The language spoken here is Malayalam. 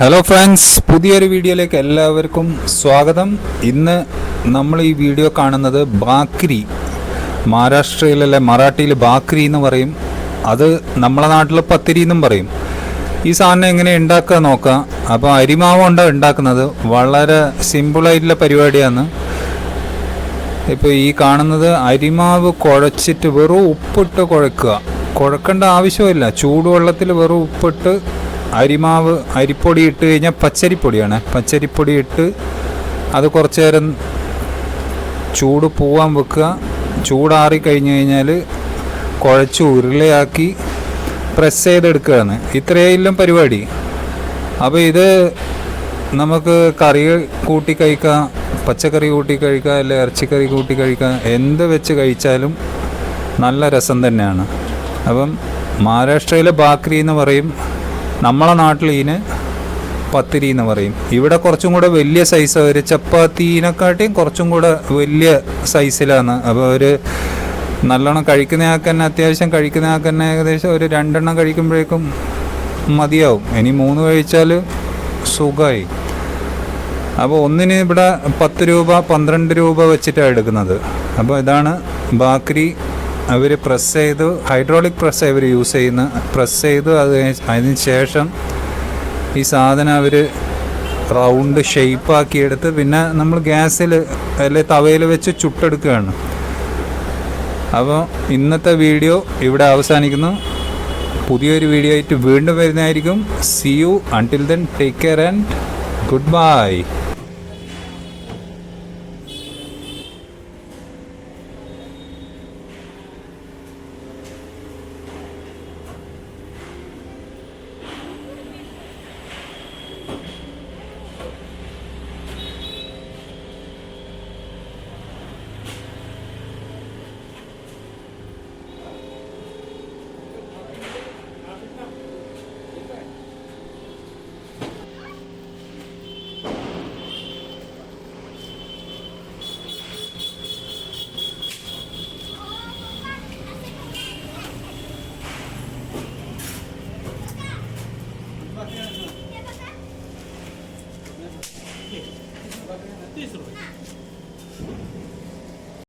ഹലോ ഫ്രണ്ട്സ്, പുതിയൊരു വീഡിയോയിലേക്ക് എല്ലാവർക്കും സ്വാഗതം. ഇന്ന് നമ്മൾ ഈ വീഡിയോ കാണുന്നത് ബാക്രി, മഹാരാഷ്ട്രയിലല്ലേ മറാഠിയിൽ ബാക്രി എന്ന് പറയും, അത് നമ്മളെ നാട്ടിൽ പത്തിരി എന്നും പറയും. ഈ സാധനം എങ്ങനെ ഉണ്ടാക്കുക നോക്കാം. അപ്പോൾ അരിമാവ് കൊണ്ട് ഉണ്ടാക്കുന്നത് വളരെ സിമ്പിളായിട്ടുള്ള പരിപാടിയാണ്. ഇപ്പോൾ ഈ കാണുന്നത് അരിമാവ് കുഴച്ചിട്ട് വെറും ഉപ്പിട്ട് കുഴക്കേണ്ട ആവശ്യമില്ല. ചൂടുവെള്ളത്തിൽ വെറും ഉപ്പിട്ട് അരിമാവ്, അരിപ്പൊടി ഇട്ട് കഴിഞ്ഞാൽ പച്ചരിപ്പൊടിയാണ്, പച്ചരിപ്പൊടി ഇട്ട് അത് കുറച്ച് നേരം ചൂട് പോവാൻ വെക്കുക. ചൂടാറി കഴിഞ്ഞ് കഴിഞ്ഞാൽ കുഴച്ച് ഉരുളയാക്കി പ്രസ് ചെയ്തെടുക്കുകയാണ്. ഇത്രയെല്ലാം പരിപാടി. അപ്പോൾ ഇത് നമുക്ക് കറി കൂട്ടി കഴിക്കാം, പച്ചക്കറി കൂട്ടി കഴിക്കാം, അല്ലെ ഇറച്ചിക്കറി കൂട്ടി കഴിക്കാം, എന്ത് വെച്ച് കഴിച്ചാലും നല്ല രസം തന്നെയാണ്. അപ്പം മഹാരാഷ്ട്രയിലെ ബാക്രി എന്ന് പറയും, നമ്മളെ നാട്ടിൽ ഇതിന് പത്തിരി എന്ന് പറയും. ഇവിടെ കുറച്ചും കൂടെ വലിയ സൈസ്, ഒരു ചപ്പാത്തീനെക്കാട്ടിയും കുറച്ചും കൂടെ വലിയ സൈസിലാണ്. അപ്പോൾ ഒരു നല്ലോണം കഴിക്കുന്നയാൾക്ക് തന്നെ, അത്യാവശ്യം കഴിക്കുന്നയാൾക്ക് തന്നെ ഏകദേശം ഒരു 2 എണ്ണം കഴിക്കുമ്പോഴേക്കും മതിയാവും. ഇനി 3 കഴിച്ചാൽ സുഖമായി. അപ്പോൾ ഒന്നിന് ഇവിടെ 10 രൂപ 12 രൂപ വെച്ചിട്ടാണ് എടുക്കുന്നത്. അപ്പോൾ ഇതാണ് ബാക്രി. അവർ പ്രസ് ചെയ്ത്, ഹൈഡ്രോളിക് പ്രസ് അവർ യൂസ് ചെയ്യുന്ന, പ്രസ് ചെയ്ത് അതിന് ശേഷം ഈ സാധനം അവർ റൗണ്ട് ഷേപ്പാക്കി എടുത്ത് പിന്നെ നമ്മൾ ഗ്യാസിൽ അല്ലെങ്കിൽ തവയിൽ വെച്ച് ചുട്ടെടുക്കുകയാണ്. അപ്പോൾ ഇന്നത്തെ വീഡിയോ ഇവിടെ അവസാനിക്കുന്നു. പുതിയൊരു വീഡിയോ ആയിട്ട് വീണ്ടും വരുന്നതായിരിക്കും. See you until then, take care and good bye.